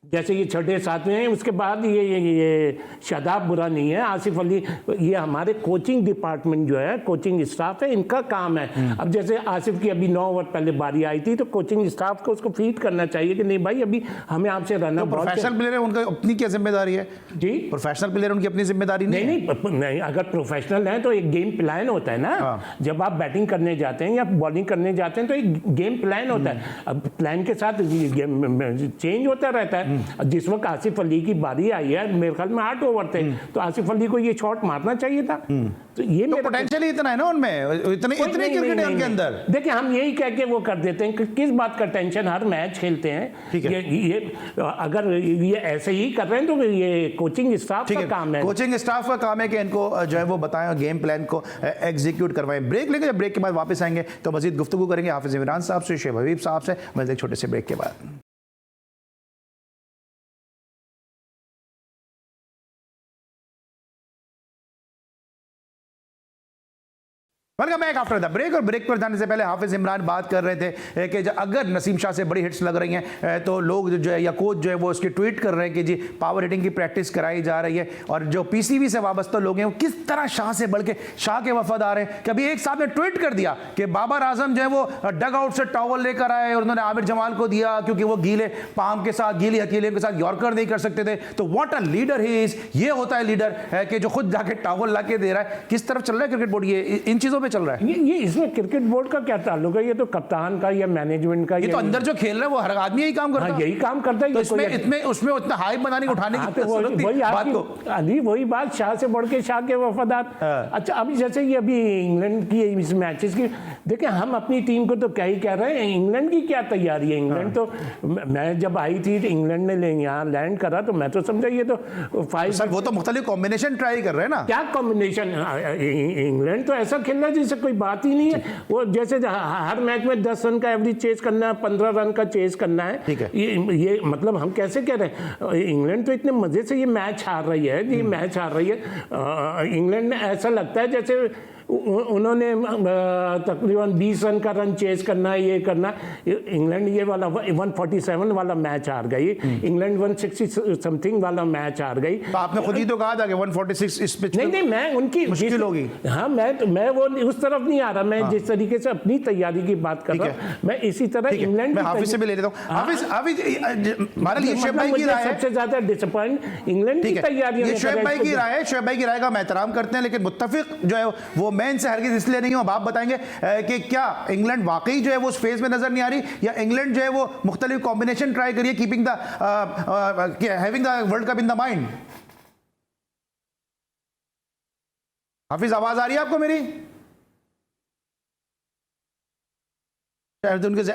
जैसे ये 6-7 हैं, उसके बाद ये शादाब बुरा नहीं है, आसिफ अली, ये हमारे कोचिंग डिपार्टमेंट जो है, कोचिंग स्टाफ है, इनका काम है। अब जैसे आसिफ की अभी 9 ओवर पहले बारी आई थी तो कोचिंग स्टाफ को उसको फीड करना चाहिए कि नहीं भाई अभी हमें आपसे रहना। प्रोफेशनल प्लेयर है, उनका अपनी क्या जिम्मेदारी है जी? प्रोफेशनल प्लेयर उनकी अपनी जिम्मेदारी नहीं, अगर प्रोफेशनल है तो एक गेम प्लान होता है ना। जब आप बैटिंग करने जाते हैं या बॉलिंग करने जाते हैं तो एक गेम प्लान होता है। अब प्लान के साथ चेंज होता रहता है। जिस वक्त आसिफ अली की बारी आई है, मेरे ख्याल में 8 ओवर थे, तो आसिफ अली को ये शॉट मारना चाहिए था। तो ये तो पोटेंशियल इतना है ना उनमें, इतने क्रिकेट है उनके अंदर। देखिए हम यही कह के वो कर देते हैं कि किस बात का टेंशन, हर मैच खेलते हैं। ये अगर ये ऐसे ही कर रहे हैं तो ये कोचिंग स्टाफ का काम है। कोचिंग स्टाफ का काम है कि इनको जो है वो बताएं, गेम प्लान को एग्जीक्यूट करवाएं। ब्रेक लेंगे, जब ब्रेक के बाद वापस आएंगे तो मजीद गुफ्तगू करेंगे हाफिज इमरान साहब से, शोएब हबीब साहब से। मिलते हैं छोटे से ब्रेक के बाद। Welcome back after the break. और ब्रेक पर जाने से पहले हाफिज इमरान बात कर रहे थे कि अगर नसीम शाह से बड़ी हिट्स लग रही हैं तो लोग जो है या कोच जो है वो उसकी ट्वीट कर रहे हैं कि जी पावर हिटिंग की प्रैक्टिस कराई जा रही है। और जो पीसीबी से वाबस्ता लोग हैं वो किस तरह शाह से बढ़ के शाह के वफादार हैं। कभी एक साहब ने ट्वीट कर दिया कि बाबर आजम जो है वो डग आउट से टॉवल लेकर आए और उन्होंने आमिर जमाल को दिया क्योंकि वो गीले पाम के साथ, गीली हथेलियों के साथ यॉर्कर नहीं कर सकते थे। तो what a leader he is. ये होता है लीडर है कि जो खुद जाके टॉवल ला के दे रहा है। किस तरफ चल रहा है क्रिकेट बोर्ड, ये इन चीजों पर चल रहा है? ये इसमें क्रिकेट बोर्ड का क्या ताल्लुक है? ये तो कप्तान का या मैनेजमेंट का। ये तो अंदर जो खेल रहा है वो हर आदमी यही काम करता है। यही काम करता है। तो उसमें उतना हाइप बनाने उठाने की वही बात, शाह से बढ़ के शाह के वफादार। अच्छा, अभी जैसे ये अभी इंग्लैंड की इस मैचेस की देखिए, हम अपनी टीम को तो क्या ही कह रहे हैं, इंग्लैंड की क्या तैयारी है। इंग्लैंड तो मैं जब आई थी इंग्लैंड ने यहाँ लैंड करा तो मैं तो समझा ये तो 5। वो तो मुख्तलिफ कॉम्बिनेशन ट्राई कर रहे हैं ना। क्या कॉम्बिनेशन? इंग्लैंड तो ऐसा खेलना है जिससे कोई बात ही नहीं है। वो जैसे हर मैच में 10 रन का एवरेज चेज करना है, 15 रन का चेज करना है। ठीक है। ये मतलब हम कैसे कह रहे हैं? इंग्लैंड तो इतने मजे से ये मैच हार रही है, ये मैच हार रही है। इंग्लैंड ने ऐसा लगता है जैसे उन्होंने तकरीबन 20 रन का रन चेज करना है, ये करना। इंग्लैंड ये वाला 147 वाला मैच हार गई, इंग्लैंड 160 समथिंग वाला मैच हार गई। तो आपने खुद ही तो कहा था कि 146 इस पिच नहीं, मैं उनकी मुश्किल होगी। हाँ, मैं वो उस तरफ नहीं आ रहा। मैं जिस तरीके से अपनी तैयारी की बात कर रहा हूँ, मैं इसी तरह इंग्लैंड मैं हाफिज से भी ले लेता हूँ। हाफिज हमारे लिए शोएब भाई की राय है, सबसे ज्यादा डिसअपॉइंट इंग्लैंड की तैयारी है। शोएब भाई की राय है, शोएब भाई की राय का मैं एहतराम करते हैं, लेकिन मुत्तफिक जो है वो मैं इनसे हरगिज़ इसलिए नहीं हूं। अब आप बताएंगे कि क्या इंग्लैंड वाकई जो है वो उस फेज में नजर नहीं आ रही, या इंग्लैंड जो है वो मुख्तलिफ कॉम्बिनेशन ट्राई करिए keeping the having the world cup in the mind. Hafeez आवाज आ रही है आपको मेरी?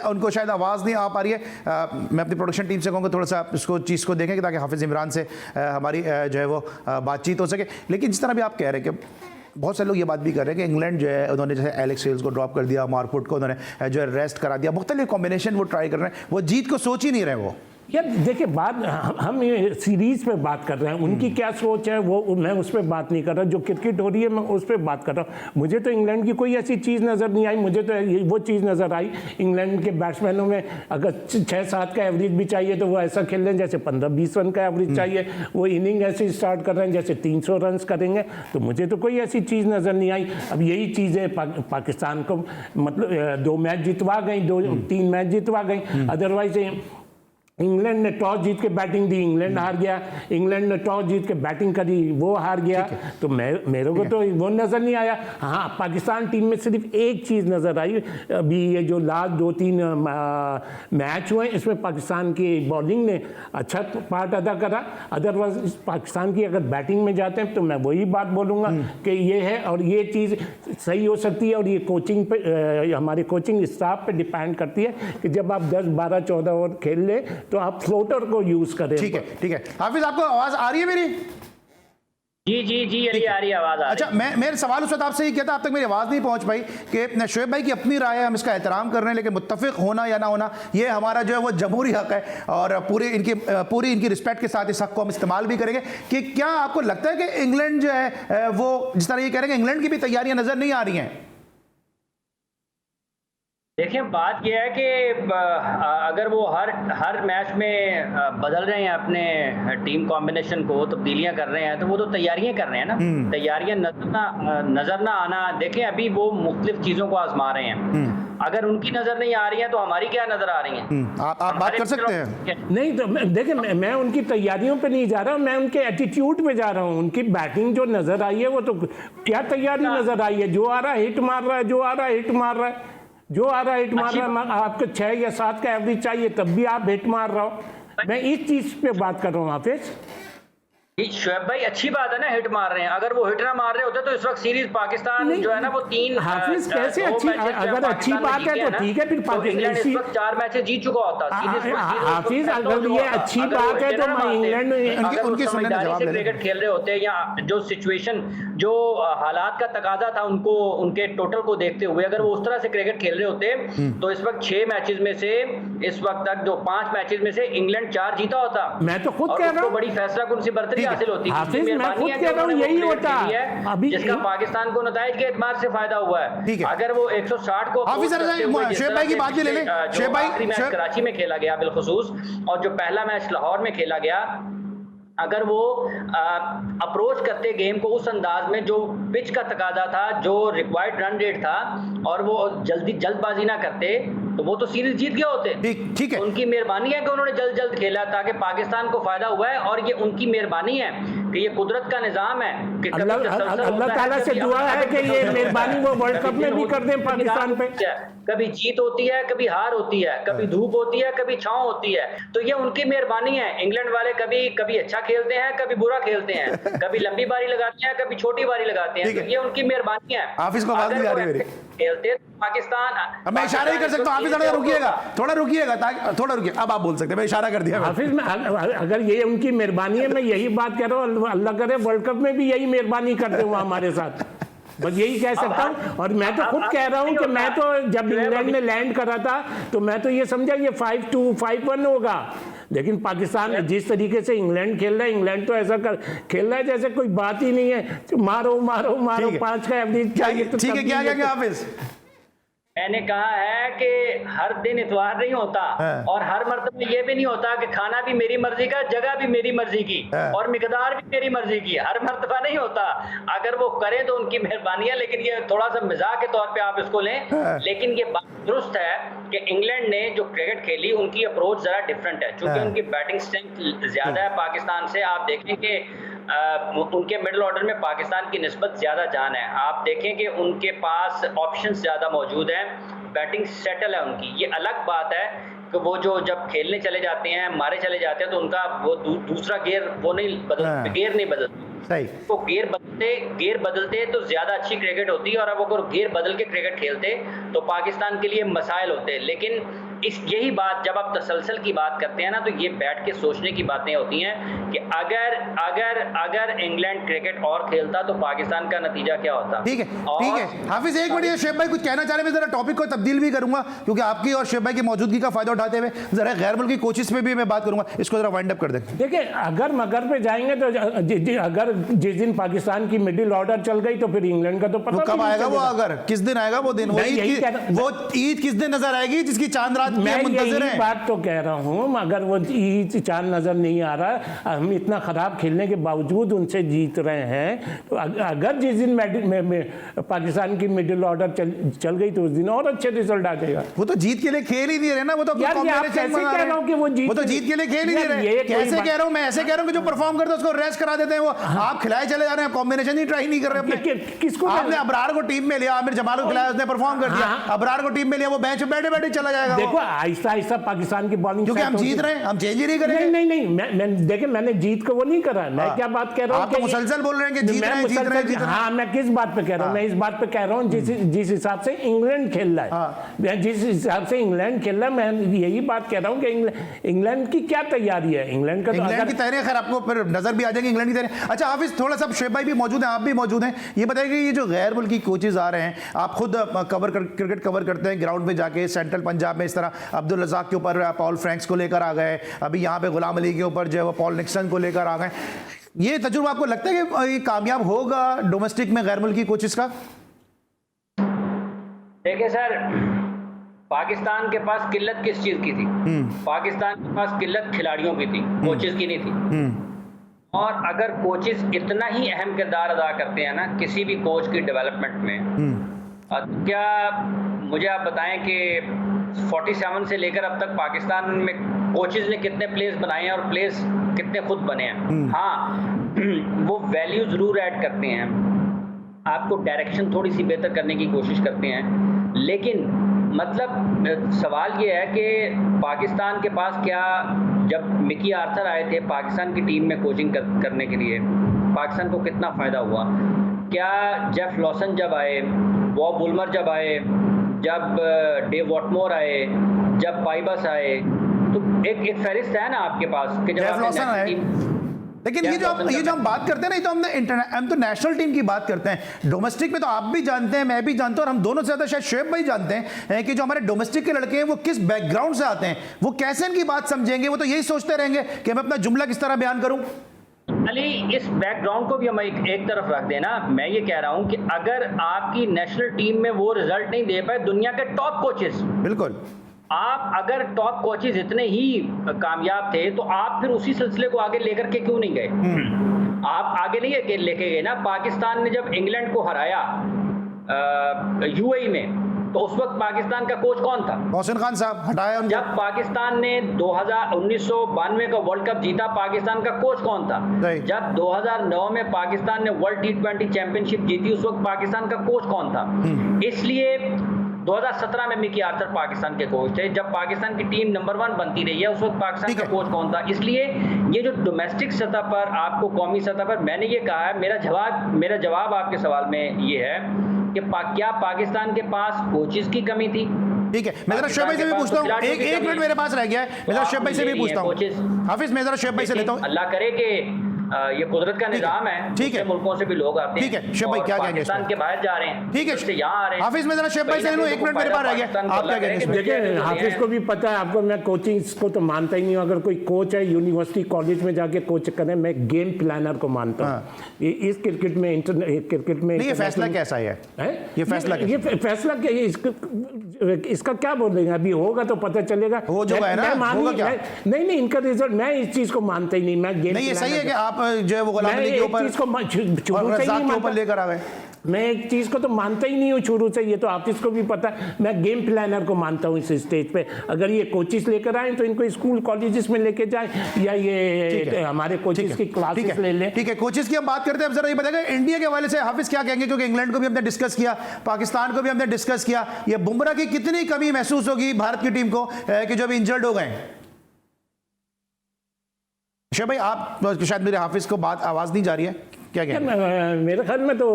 उनको शायद आवाज़ नहीं आ पा रही है। मैं अपनी प्रोडक्शन टीम से कहूँगा थोड़ा सा इसको चीज़ को देखें ताकि हाफिज इमरान से हमारी जो है वो बातचीत हो सके। लेकिन जिस तरह भी आप कह रहे हैं कि बहुत सारे लोग ये बात भी कर रहे हैं कि इंग्लैंड जो है उन्होंने जैसे एलेक्स हेल्स को ड्रॉप कर दिया, मार्कवुड को उन्होंने जो है रेस्ट करा दिया, मुख्तलिफ कॉम्बिनेशन वो ट्राई कर रहे हैं, वो जीत को सोच ही नहीं रहे। वो यार देखिए, बात हम ये सीरीज पे बात कर रहे हैं, उनकी क्या सोच है वो मैं उस पर बात नहीं कर रहा। जो क्रिकेट हो रही है मैं उस पर बात कर रहा हूँ। मुझे तो इंग्लैंड की कोई ऐसी चीज़ नज़र नहीं आई। मुझे तो वो चीज़ नज़र आई, इंग्लैंड के बैट्समैनों में अगर 6-7 का एवरेज भी चाहिए तो वो ऐसा खेल रहे हैं जैसे 15-20 रन का एवरेज चाहिए। वो इनिंग ऐसे स्टार्ट कर रहे हैं जैसे 300 रन करेंगे। तो मुझे तो कोई ऐसी चीज़ नज़र नहीं आई। अब यही चीज़ें पाकिस्तान को मतलब 2 मैच जितवा गई, 2-3 मैच जितवा गई। अदरवाइज इंग्लैंड ने टॉस जीत के बैटिंग दी, इंग्लैंड हार गया। इंग्लैंड ने टॉस जीत के बैटिंग करी, वो हार गया। तो मेरे को तो वो नज़र नहीं आया। हाँ, पाकिस्तान टीम में सिर्फ एक चीज़ नज़र आई, अभी ये जो लास्ट 2-3 मैच हुए इसमें पाकिस्तान की बॉलिंग ने अच्छा पार्ट अदा करा। अदरवाइज पाकिस्तान की अगर बैटिंग में जाते हैं तो मैं वही बात बोलूँगा कि ये है, और ये चीज़ सही हो सकती है, और ये कोचिंग पे हमारे कोचिंग स्टाफ पे डिपेंड करती है कि जब आप 10, 12, 14 ओवर खेल ले तो आप फ्लोटर को यूज करें। ठीक है, ठीक है। हाफिज, आपको आवाज आ रही है मेरी? जी अली आ रही है आवाज। अच्छा, मेरे सवाल उस वक्त आपसे ही किया था, अब तक मेरी आवाज़ नहीं पहुंच पाई कि शोएब भाई की अपनी राय है, हम इसका एहतराम कर रहे हैं, लेकिन मुत्तफिक होना या ना होना ये हमारा जो है वो जमहूरी हक है, और पूरी इनकी रिस्पेक्ट के साथ इस हक को हम इस्तेमाल भी करेंगे। कि क्या आपको लगता है कि इंग्लैंड जो है वो जिस तरह ये कह रहे हैं इंग्लैंड की भी तैयारियां नज़र नहीं आ रही हैं? देखिए, बात यह है कि अगर वो हर मैच में बदल रहे हैं अपने टीम कॉम्बिनेशन को, तब्दीलियां कर रहे हैं, तो वो तो तैयारियां कर रहे हैं ना। तैयारियां नजर ना आना, देखें अभी वो मुख्तलिफ चीज़ों को आजमा रहे हैं। अगर उनकी नज़र नहीं आ रही है तो हमारी क्या नज़र आ रही है? आप बात कर सकते हैं। नहीं तो देखिए, मैं उनकी तैयारियों पे नहीं जा रहा हूँ, मैं उनके एटीट्यूड पे जा रहा हूँ। उनकी बैटिंग जो नज़र आई है वो तो क्या तैयारी नज़र आई है, जो आ रहा है हिट मार रहा है, जो आ रहा है हिट मार रहा है, जो आ रहा है हिट मार रहा है। आपको 6 या 7 का एवरेज चाहिए तब भी आप हिट मार रहा हो। मैं इस चीज पे बात कर रहा हूँ हाफिज। शोएब भाई, अच्छी बात है ना हिट मार रहे हैं। अगर वो हिट ना मार रहे होते तो इस वक्त सीरीज पाकिस्तान जो है ना वो 3 हाफिज कैसे अच्छी, अगर अच्छी बात है तो ठीक है, फिर पाकिस्तान इस वक्त 4 मैचेस जीत चुका होता। हाफिज अगर ये अच्छी बात है तो मैं इंग्लैंड उनकी समझदारी से क्रिकेट खेल रहे होते, या जो सिचुएशन जो हालात का तकाजा था उनको, उनके टोटल को देखते हुए अगर वो उस तरह से क्रिकेट खेल रहे होते तो इस वक्त 6 मैचेस में से इस वक्त तक जो 5 मैचेस में से इंग्लैंड 4 जीता होता। मैं तो खुद कह रहा हूँ बड़ी फैसला कुन सी बर्तरी हासिल होती है। मैं खुद कह रहा हूँ यही होता अभी, जिसका पाकिस्तान को नताइज के एतबार से फायदा हुआ है। अगर वो 160 को शोएब भाई की बात भी ले लें। शोएब भाई, मैच कराची में खेला गया बिलखुसूस, और जो पहला मैच लाहौर में खेला गया, अगर वो अप्रोच करते गेम को उस अंदाज में जो पिच का तकाजा था, जो रिक्वायर्ड रन रेट था, और वो जल्दबाजी ना करते तो वो तो सीरीज जीत गए होते। ठीक है, उनकी मेहरबानी है कि उन्होंने जल्द खेला ताकि पाकिस्तान को फायदा हुआ है, और ये उनकी मेहरबानी है कि ये कुदरत का निजाम है कि अल्लाह ताला से दुआ है कि ये मेहरबानी वो वर्ल्ड कप में भी कर दें पाकिस्तान पे। कभी जीत होती है, कभी हार होती है, कभी धूप होती है, कभी छांव होती है, तो ये उनकी मेहरबानी है। इंग्लैंड वाले कभी अच्छा खेलते हैं, कभी बुरा खेलते हैं, कभी लंबी बारी लगाते हैं, कभी छोटी बारी लगाते हैं, तो ये उनकी मेहरबानी है। हाफिज को आवाज नहीं आ रही मेरी। खेलते पाकिस्तान, मैं इशारा ही कर सकता हूँ। हाफिज थोड़ा रुकिएगा, थोड़ा रुकिए। अब आप बोल सकते हैं, मैं इशारा कर दिया। हाफिज, अगर ये उनकी मेहरबानी है, मैं यही बात कर रहा हूँ, अल्लाह करे वर्ल्ड कप में भी यही मेहरबानी करते हुए हमारे साथ, बस यही कह सकता हूँ। और मैं तो खुद कह रहा हूँ कि मैं तो जब इंग्लैंड में लैंड करा था तो मैं तो ये समझा ये 5-2 5-1 होगा, लेकिन पाकिस्तान जिस तरीके से इंग्लैंड खेल रहा है, इंग्लैंड तो ऐसा खेल रहा है जैसे कोई बात ही नहीं है, मारो 5 का एवरेज चाहिए। ठीक है, क्या क्या हाफिज? मैंने कहा है कि हर दिन इतवार नहीं होता, और हर मर्तबा ये भी नहीं होता कि खाना भी मेरी मर्जी का, जगह भी मेरी मर्जी की, और मिकदार भी मेरी मर्जी की। हर मर्तबा नहीं होता। अगर वो करें तो उनकी मेहरबानी है, लेकिन ये थोड़ा सा मजाक के तौर पे आप इसको लें। लेकिन ये बात दुरुस्त है कि इंग्लैंड ने जो क्रिकेट खेली उनकी अप्रोच जरा डिफरेंट है, चूंकि उनकी बैटिंग स्ट्रेंथ ज्यादा है पाकिस्तान से। आप देखें कि उनके मिडिल ऑर्डर में पाकिस्तान की निस्बत ज़्यादा जान है। आप देखें कि उनके पास ऑप्शंस ज़्यादा मौजूद हैं, बैटिंग सेटल है उनकी। ये अलग बात है कि वो जो जब खेलने चले जाते हैं, मारे चले जाते हैं, तो उनका वो दूसरा गियर वो नहीं बदलते, गियर नहीं बदलते। तो गियर बदलते तो ज़्यादा अच्छी क्रिकेट होती है, और अब अगर गियर बदल के क्रिकेट खेलते तो पाकिस्तान के लिए मसाइल होते। लेकिन यही बात जब आप तसलसल की बात करते हैं ना, तो ये बैठ के सोचने की बातें होती हैं कि अगर इंग्लैंड क्रिकेट और खेलता तो पाकिस्तान का नतीजा क्या होता। ठीक है हाफिज, एक मिनट, शोएब भाई कुछ कहना चाह रहे हैं? मैं जरा टॉपिक को तब्दील भी करूंगा, क्योंकि आपकी और शोएब भाई की मौजूदगी का फायदा उठाते हुए जरा गैर मुल्की कोचिस पे भी मैं बात करूंगा। इसको जरा वाइंड अप कर दें। देखिए, अगर मगर पे जाएंगे तो अगर जिस दिन पाकिस्तान की मिडिल ऑर्डर चल गई तो फिर इंग्लैंड का तो पता कब आएगा वो, अगर किस दिन आएगा वो दिन, वो ईद किस दिन नजर आएगी जिसकी चांद रात मुलाकात की, मैं हम मुंतज़िर यही हैं। बात तो कह रहा हूँ, अगर वो चांद नजर नहीं आ रहा, हम इतना खराब खेलने के बावजूद उनसे जीत रहे हैं, तो अगर जिस दिन पाकिस्तान की मिडिल ऑर्डर चल गई तो उस दिन और अच्छे रिजल्ट आ जाएगा। वो तो जीत के लिए खेल ही नहीं रहे ना, वो तो यार ये आप कैसे कह रहे हो कि वो तो जीत के लिए खेल ही नहीं रहे। कैसे कह रहा हूँ मैं, ऐसे कह रहा हूँ कि जो परफॉर्म करते हैं उसको रेस्ट करा देते हैं, वो आप खिलाए चले जा रहे हैं, कॉम्बिनेशन ही ट्राई नहीं कर रहे अपने। किसको आपने अबरार को टीम में लिया, आमिर जमाल को खिलाया, उसने परफॉर्म कर दिया, अबरार को टीम में लिया, वो बेंच पे बैठे बैठे चला जाएगा। देखो आहिस्ता आहिस्ता पाकिस्तान की बॉलिंग, क्योंकि हम जीत रहे हैं, हम चेंज ही नहीं करेंगे। नहीं मैं देखिए, मैंने जीत को वो नहीं करा, मैं क्या बात कह रहा हूँ, आप तो मुसलसल बोल रहे हैं कि जीत रहे हैं। हाँ, मैं किस बात पे कह रहा हूँ, मैं इस बात पे कह रहा हूँ जिस हिसाब से इंग्लैंड खेल रहा है, जिस हिसाब से इंग्लैंड खेल रहा है, मैं यही बात कह रहा हूँ कि इंग्लैंड की क्या तैयारी है, इंग्लैंड का, इंग्लैंड की तैयारी, खैर आपको फिर नजर भी आ जाएगी इंग्लैंड की तैयारी। अच्छा हाफिज, थोड़ा सा शेब भाई भी मौजूद हैं, आप भी मौजूद हैं, ये बताइए कि ये जो गैर मुल्की कोचेज आ रहे हैं, आप खुद क्रिकेट कवर करते हैं ग्राउंड पे जाके, सेंट्रल पंजाब में इस तरह अब्दुल रज़ाक के ऊपर पॉल फ्रैंक्स को लेकर आ गए, अभी यहाँ पे गुलाम अली के ऊपर जो है वो पॉल निक्सन को लेकर आ गए, ये तजुर्बा आपको लगता है कि ये कामयाब होगा डोमेस्टिक में गैर मुल्की कोचेस का? देखिए सर, पाकिस्तान के पास किल्लत किस चीज की थी? पाकिस्तान के पास किल्लत खिलाड़ियों की थी, कोचेस की नहीं थी। और अगर कोचेस इतना ही अहम किरदार अदा करते हैं ना किसी भी कोच की डेवलपमेंट में, क्या मुझे आप बताएं कि 47 से लेकर अब तक पाकिस्तान में कोचेस ने कितने प्लेयर्स बनाए हैं और प्लेयर्स कितने खुद बने हैं? हाँ, वो वैल्यू जरूर ऐड करते हैं, आपको डायरेक्शन थोड़ी सी बेहतर करने की कोशिश करते हैं, लेकिन मतलब सवाल ये है कि पाकिस्तान के पास क्या, जब मिकी आर्थर आए थे पाकिस्तान की टीम में कोचिंग करने के लिए, पाकिस्तान को कितना फ़ायदा हुआ? क्या जेफ लॉसन जब आए, बॉब वुलमर जब आए, जब डेव वॉटमोर आए, जब पाइबस आए, तो एक फहरिस्त है ना आपके पास कि जब लेकिन ये जो हम बात करते हैं ना, ये तो हम तो नेशनल टीम की बात करते हैं। डोमेस्टिक में तो आप भी जानते हैं, मैं भी जानता हूं, और हम दोनों से ज़्यादा शायद शुएब भाई जानते हैं कि जो हमारे डोमेस्टिक के लड़के हैं वो किस बैकग्राउंड से आते हैं, वो कैसे इनकी बात समझेंगे। वो तो यही सोचते रहेंगे कि मैं अपना जुमला किस तरह बयान करूं। अली, इस बैकग्राउंड को भी हम एक तरफ रख देना। मैं ये कह रहा हूं कि अगर आपकी नेशनल टीम में वो रिजल्ट नहीं दे पाए दुनिया के टॉप कोचेस, बिल्कुल, आप अगर टॉप कोचेस इतने ही कामयाब थे तो आप फिर उसी सिलसिले को आगे लेकर के क्यों नहीं गए? आप आगे नहीं लेके गए ना। पाकिस्तान ने जब इंग्लैंड को हराया यूएई में, तो उस वक्त पाकिस्तान का कोच कौन था? मोहसिन खान साहब, हटाया उनको। जब पाकिस्तान ने 1992 का वर्ल्ड कप जीता, पाकिस्तान का कोच कौन था? जब 2009 में पाकिस्तान ने वर्ल्ड T20 चैंपियनशिप जीती, उस वक्त पाकिस्तान का कोच कौन था? इसलिए 2017 में मिकी आर्थर पाकिस्तान के कोच थे। जब पाकिस्तान की टीम नंबर 1 बनती रही है, उस वक्त पाकिस्तान का कोच कौन था? इसलिए ये जो डोमेस्टिक सतह पर, आपको कौमी सतह पर, मैंने ये कहा है, मेरा जवाब आपके सवाल में ये है कि क्या पाकिस्तान के पास कोचेस की कमी थी? ठीक है, मैं जरा शुएब भाई से भी पूछता हूँ, एक मिनट मेरे पास रह गया है, मैं जरा शुएब भाई से भी पूछता हूँ। हाफिज, मैं जरा शुएब भाई से लेता हूँ। अल्लाह करे कि ये कुदरत का निजाम है, ठीक है, मुल्कों से भी लोग आते हैं, ठीक है। शुएब भाई क्या कहेंगे? पाकिस्तान के बाहर जा रहे हैं, ठीक है, यहाँ आ रहे हैं। हाफिज, मैं जरा शुएब भाई से लूँ, एक मिनट मेरे पास रह गया, आप क्या कहेंगे? देखिए, हाफिज को भी पता है, आपको, मैं कोचिंग को तो मानता ही नहीं हूँ। अगर कोई कोच है यूनिवर्सिटी कॉलेज में जाके कोच करे, मैं गेम प्लानर को मानता हूँ। इस क्रिकेट में ये फैसला कैसा है? ये फैसला इसका क्या बोलेंगे? अभी होगा तो पता चलेगा। हो जो है ना, होगा क्या? नहीं, इनका रिजल्ट, मैं इस चीज को मानता ही नहीं। मैं गेम, नहीं, ये सही है कि आप जो है वो गुलाम अली के ऊपर लेकर आ गए। मैं एक चीज को तो मानता ही नहीं हूँ शुरू से, ये तो हाफिज को भी पता है। मैं गेम प्लानर को मानता हूँ इस स्टेज पे। अगर ये कोचेस लेकर आए तो इनको स्कूल कॉलेजेस में लेके जाए, या ये हमारे कोचेस की क्लासेस ले लें। ठीक है, कोचेस की हम बात करते हैं। अब जरा ये बताइए इंडिया के हवाले से हाफिज क्या कहेंगे, क्योंकि इंग्लैंड को भी हमने डिस्कस किया, पाकिस्तान को भी हमने डिस्कस किया। ये बुमराह की कितनी कमी महसूस होगी भारत की टीम को कि जो अभी इंजर्ड हो गए? शुएब भाई, आप शायद मेरे हाफिज को बात आवाज नहीं जा रही है, क्या कहें? मेरे ख्याल में तो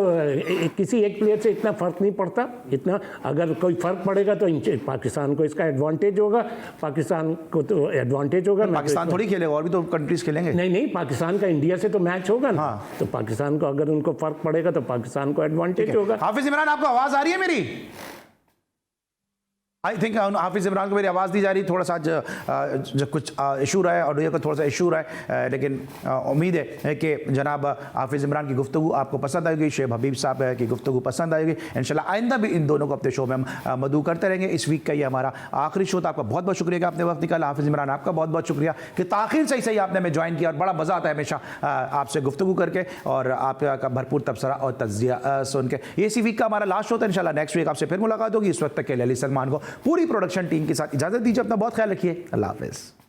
किसी एक प्लेयर से इतना फर्क नहीं पड़ता। इतना अगर कोई फर्क पड़ेगा तो पाकिस्तान को इसका एडवांटेज होगा, पाकिस्तान को तो एडवांटेज होगा। पाकिस्तान थोड़ी खेलेगा, और भी तो कंट्रीज खेलेंगे। नहीं, पाकिस्तान का इंडिया से तो मैच होगा ना। तो पाकिस्तान को अगर उनको फर्क पड़ेगा तो पाकिस्तान को एडवांटेज होगा। हाफिज इमरान, आपको आवाज आ रही है मेरी? आई थिंक हाफिज़ इमरान को मेरी आवाज़ दी जा रही, थोड़ा सा जो कुछ इशू रहा है, ऑडियो का थोड़ा सा इशू रहा है, लेकिन उम्मीद है कि जनाब हाफिज़ इमरान की गुफ्तगू आपको पसंद आएगी, शेब हबीब साहब की गुफ्तगू पसंद आएगी। इंशाल्लाह आइंदा भी इन दोनों को अपने शो में हम मदऊ करते रहेंगे। इस वीक का ये हमारा आखिरी शो था। आपका बहुत बहुत शुक्रिया कि आपने वक्त निकाला। हाफिज़ इमरान आपका बहुत बहुत शुक्रिया कि ताख़ीर से सही आपने हमें ज्वाइन किया, और बड़ा मज़ा आता है हमेशा आपसे गुफ्तगू करके और आपका भरपूर तबसरा और तज़किया सुन के। ये इसी वीक का हमारा लास्ट शो था। इंशाल्लाह नेक्स्ट वीक आपसे फिर मुलाकात होगी। इस वक्त तक के लिए अली सलमान को पूरी प्रोडक्शन टीम के साथ इजाज़त दीजिए। अपना बहुत ख्याल रखिए। अल्लाह हाफ़िज़।